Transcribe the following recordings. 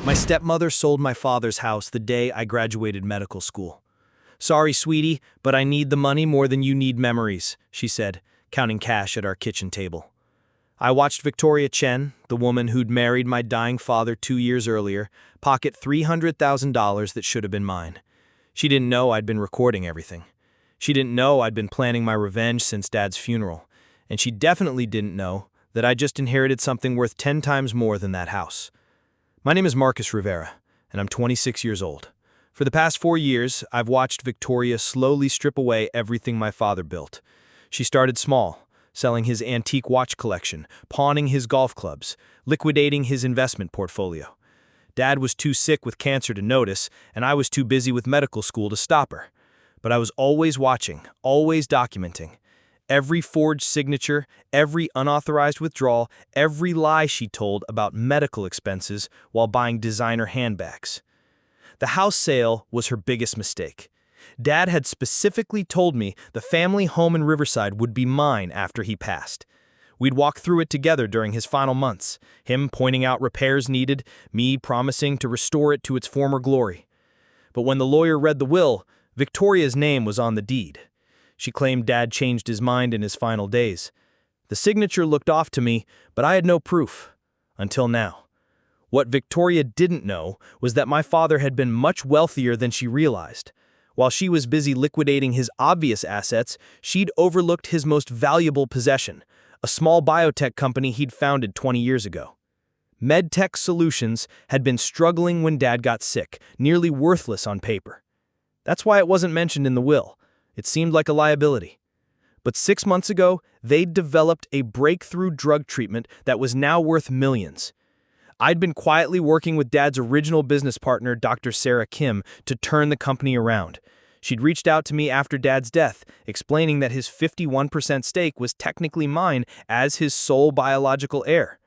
My stepmother sold my father's house the day I graduated medical school. "Sorry, sweetie, but I need the money more than you need memories," she said, counting cash at our kitchen table. I watched Victoria Chen, the woman who'd married my dying father 2 years earlier, pocket $300,000 that should have been mine. She didn't know I'd been recording everything. She didn't know I'd been planning my revenge since Dad's funeral. And she definitely didn't know that I just inherited something worth 10 times more than that house. My name is Marcus Rivera, and I'm 26 years old. For the past 4 years, I've watched Victoria slowly strip away everything my father built. She started small, selling his antique watch collection, pawning his golf clubs, liquidating his investment portfolio. Dad was too sick with cancer to notice, and I was too busy with medical school to stop her. But I was always watching, always documenting. Every forged signature, every unauthorized withdrawal, every lie she told about medical expenses while buying designer handbags. The house sale was her biggest mistake. Dad had specifically told me the family home in Riverside would be mine after he passed. We'd walk through it together during his final months, him pointing out repairs needed, me promising to restore it to its former glory. But when the lawyer read the will, Victoria's name was on the deed. She claimed Dad changed his mind in his final days. The signature looked off to me, but I had no proof. Until now. What Victoria didn't know was that my father had been much wealthier than she realized. While she was busy liquidating his obvious assets, she'd overlooked his most valuable possession, a small biotech company he'd founded 20 years ago. MedTech Solutions had been struggling when Dad got sick, nearly worthless on paper. That's why it wasn't mentioned in the will. It seemed like a liability. But 6 months ago, they'd developed a breakthrough drug treatment that was now worth millions. I'd been quietly working with Dad's original business partner, Dr. Sarah Kim, to turn the company around. She'd reached out to me after Dad's death, explaining that his 51% stake was technically mine as his sole biological heir.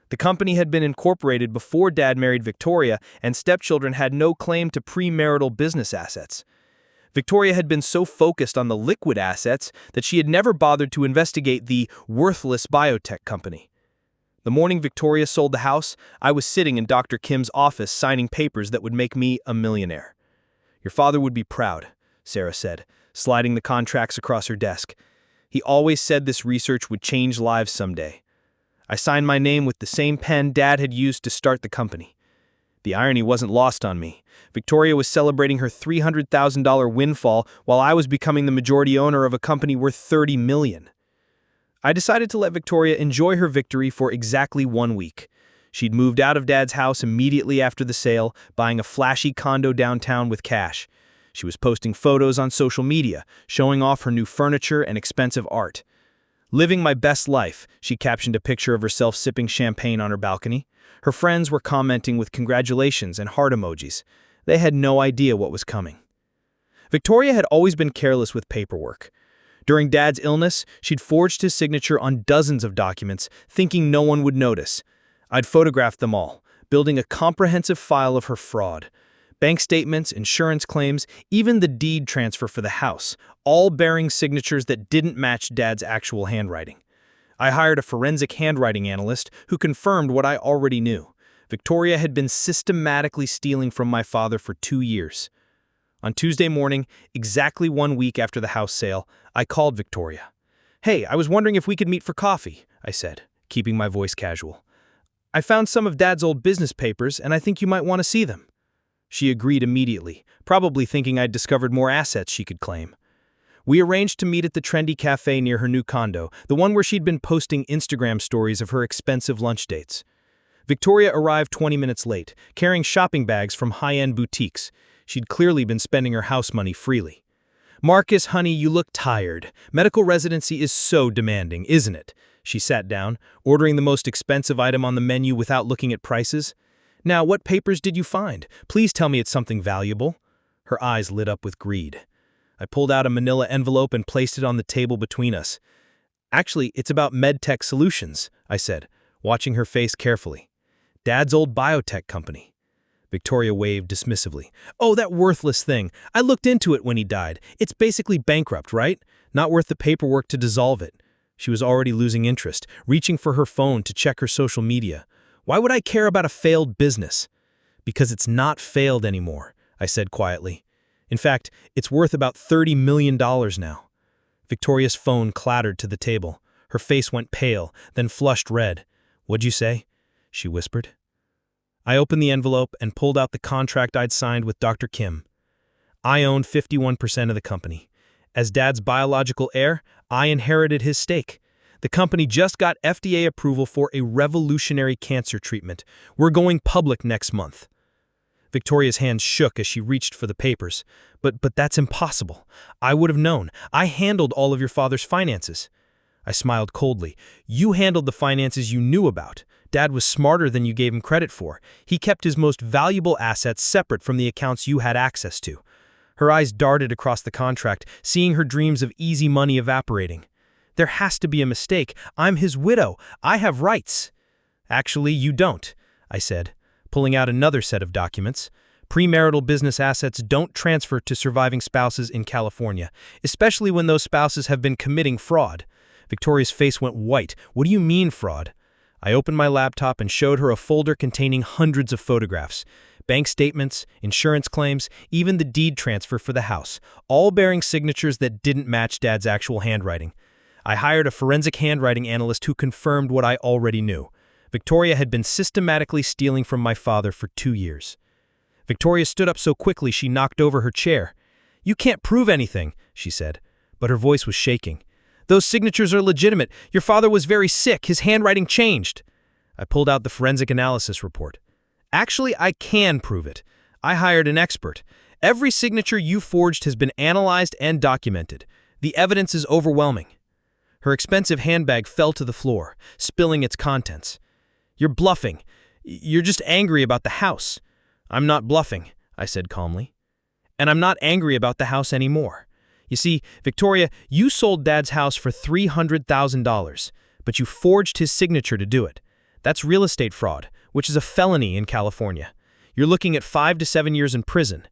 The company had been incorporated before Dad married Victoria, and stepchildren had no claim to premarital business assets. Victoria had been so focused on the liquid assets that she had never bothered to investigate the worthless biotech company. The morning Victoria sold the house, I was sitting in Dr. Kim's office signing papers that would make me a millionaire. "Your father would be proud," Sarah said, sliding the contracts across her desk. "He always said this research would change lives someday." I signed my name with the same pen Dad had used to start the company. The irony wasn't lost on me. Victoria was celebrating her $300,000 windfall while I was becoming the majority owner of a company worth $30 million. I decided to let Victoria enjoy her victory for exactly 1 week. She'd moved out of Dad's house immediately after the sale, buying a flashy condo downtown with cash. She was posting photos on social media, showing off her new furniture and expensive art. "Living my best life," she captioned a picture of herself sipping champagne on her balcony. Her friends were commenting with congratulations and heart emojis. They had no idea what was coming. Victoria had always been careless with paperwork. During Dad's illness, she'd forged his signature on dozens of documents, thinking no one would notice. I'd photographed them all, building a comprehensive file of her fraud. Bank statements, insurance claims, even the deed transfer for the house, all bearing signatures that didn't match Dad's actual handwriting. I hired a forensic handwriting analyst who confirmed what I already knew. Victoria had been systematically stealing from my father for 2 years. On Tuesday morning, exactly 1 week after the house sale, I called Victoria. "Hey, I was wondering if we could meet for coffee," I said, keeping my voice casual. "I found some of Dad's old business papers, and I think you might want to see them." She agreed immediately, probably thinking I'd discovered more assets she could claim. We arranged to meet at the trendy cafe near her new condo, the one where she'd been posting Instagram stories of her expensive lunch dates. Victoria arrived 20 minutes late, carrying shopping bags from high-end boutiques. She'd clearly been spending her house money freely. "Marcus, honey, you look tired. Medical residency is so demanding, isn't it?" She sat down, ordering the most expensive item on the menu without looking at prices. "Now, what papers did you find? Please tell me it's something valuable." Her eyes lit up with greed. I pulled out a manila envelope and placed it on the table between us. "Actually, it's about MedTech Solutions," I said, watching her face carefully. "Dad's old biotech company." Victoria waved dismissively. "Oh, that worthless thing. I looked into it when he died. It's basically bankrupt, right? Not worth the paperwork to dissolve it." She was already losing interest, reaching for her phone to check her social media. Why would I care about a failed business? Because it's not failed anymore, I said quietly. In fact, it's worth about $30 million now. Victoria's phone clattered to the table. Her face went pale, then flushed red. "What'd you say?" she whispered. I opened the envelope and pulled out the contract I'd signed with Dr. Kim. I owned 51% of the company. As Dad's biological heir, I inherited his stake. The company just got FDA approval for a revolutionary cancer treatment. We're going public next month. Victoria's hands shook as she reached for the papers. But that's impossible. I would have known. I handled all of your father's finances. I smiled coldly. You handled the finances you knew about. Dad was smarter than you gave him credit for. He kept his most valuable assets separate from the accounts you had access to. Her eyes darted across the contract, seeing her dreams of easy money evaporating. There has to be a mistake. I'm his widow. I have rights. Actually, you don't, I said, pulling out another set of documents. Premarital business assets don't transfer to surviving spouses in California, especially when those spouses have been committing fraud. Victoria's face went white. What do you mean, fraud? I opened my laptop and showed her a folder containing hundreds of photographs. Bank statements, insurance claims, even the deed transfer for the house, all bearing signatures that didn't match Dad's actual handwriting. I hired a forensic handwriting analyst who confirmed what I already knew. Victoria had been systematically stealing from my father for 2 years. Victoria stood up so quickly she knocked over her chair. "You can't prove anything," she said, but her voice was shaking. "Those signatures are legitimate. Your father was very sick. His handwriting changed." I pulled out the forensic analysis report. "Actually, I can prove it. I hired an expert. Every signature you forged has been analyzed and documented. The evidence is overwhelming." Her expensive handbag fell to the floor, spilling its contents. "You're bluffing. You're just angry about the house." "I'm not bluffing," I said calmly. "And I'm not angry about the house anymore. You see, Victoria, you sold Dad's house for $300,000, but you forged his signature to do it. That's real estate fraud, which is a felony in California. You're looking at 5 to 7 years in prison."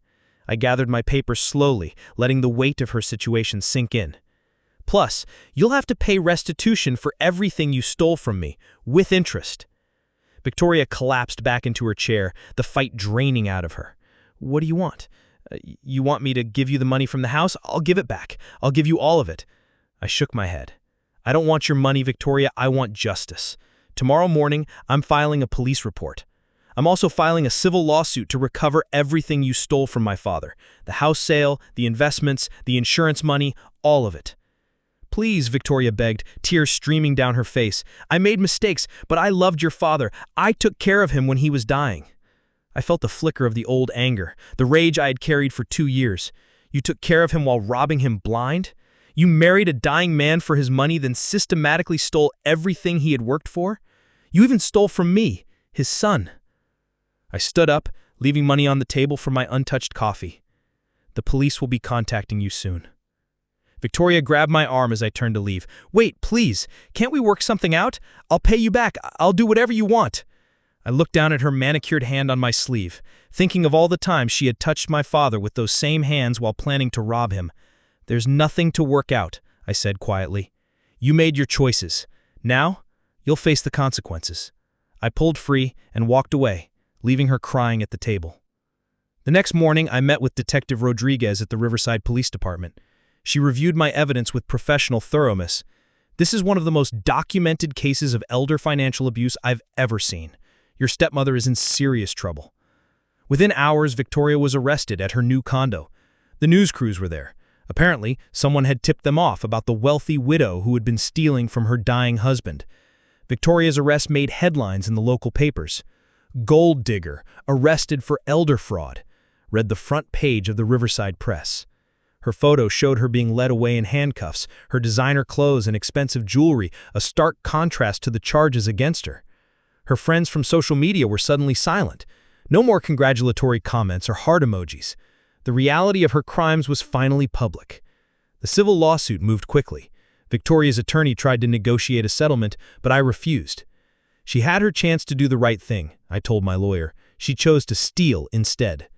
I gathered my papers slowly, letting the weight of her situation sink in. "Plus, you'll have to pay restitution for everything you stole from me, with interest." Victoria collapsed back into her chair, the fight draining out of her. "What do you want? You want me to give you the money from the house? I'll give it back. I'll give you all of it." I shook my head. "I don't want your money, Victoria. I want justice. Tomorrow morning, I'm filing a police report. I'm also filing a civil lawsuit to recover everything you stole from my father. The house sale, the investments, the insurance money, all of it." "Please," Victoria begged, tears streaming down her face. "I made mistakes, but I loved your father. I took care of him when he was dying." I felt the flicker of the old anger, the rage I had carried for 2 years. "You took care of him while robbing him blind? You married a dying man for his money, then systematically stole everything he had worked for? You even stole from me, his son." I stood up, leaving money on the table for my untouched coffee. "The police will be contacting you soon." Victoria grabbed my arm as I turned to leave. "Wait, please. Can't we work something out? I'll pay you back. I'll do whatever you want." I looked down at her manicured hand on my sleeve, thinking of all the times she had touched my father with those same hands while planning to rob him. "There's nothing to work out," I said quietly. "You made your choices. Now, you'll face the consequences." I pulled free and walked away, leaving her crying at the table. The next morning, I met with Detective Rodriguez at the Riverside Police Department. She reviewed my evidence with professional thoroughness. "This is one of the most documented cases of elder financial abuse I've ever seen. Your stepmother is in serious trouble." Within hours, Victoria was arrested at her new condo. The news crews were there. Apparently, someone had tipped them off about the wealthy widow who had been stealing from her dying husband. Victoria's arrest made headlines in the local papers. "Gold digger arrested for elder fraud," read the front page of the Riverside Press. Her photo showed her being led away in handcuffs, her designer clothes and expensive jewelry, a stark contrast to the charges against her. Her friends from social media were suddenly silent. No more congratulatory comments or heart emojis. The reality of her crimes was finally public. The civil lawsuit moved quickly. Victoria's attorney tried to negotiate a settlement, but I refused. She had her chance to do the right thing, I told my lawyer. She chose to steal instead.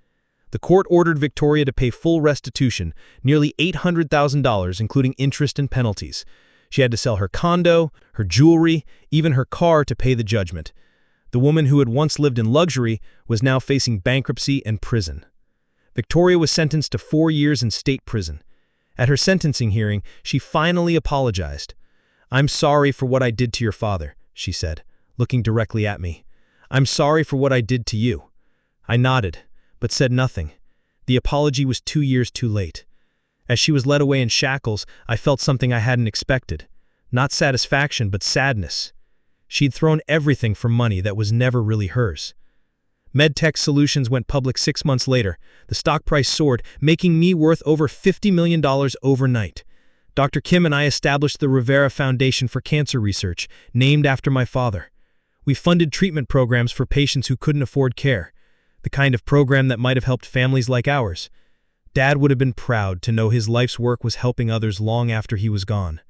The court ordered Victoria to pay full restitution, nearly $800,000, including interest and penalties. She had to sell her condo, her jewelry, even her car to pay the judgment. The woman who had once lived in luxury was now facing bankruptcy and prison. Victoria was sentenced to 4 years in state prison. At her sentencing hearing, she finally apologized. "I'm sorry for what I did to your father," she said, looking directly at me. "I'm sorry for what I did to you." I nodded, but said nothing. The apology was 2 years too late. As she was led away in shackles, I felt something I hadn't expected. Not satisfaction, but sadness. She'd thrown everything for money that was never really hers. MedTech Solutions went public 6 months later. The stock price soared, making me worth over $50 million overnight. Dr. Kim and I established the Rivera Foundation for Cancer Research, named after my father. We funded treatment programs for patients who couldn't afford care, the kind of program that might have helped families like ours. Dad would have been proud to know his life's work was helping others long after he was gone.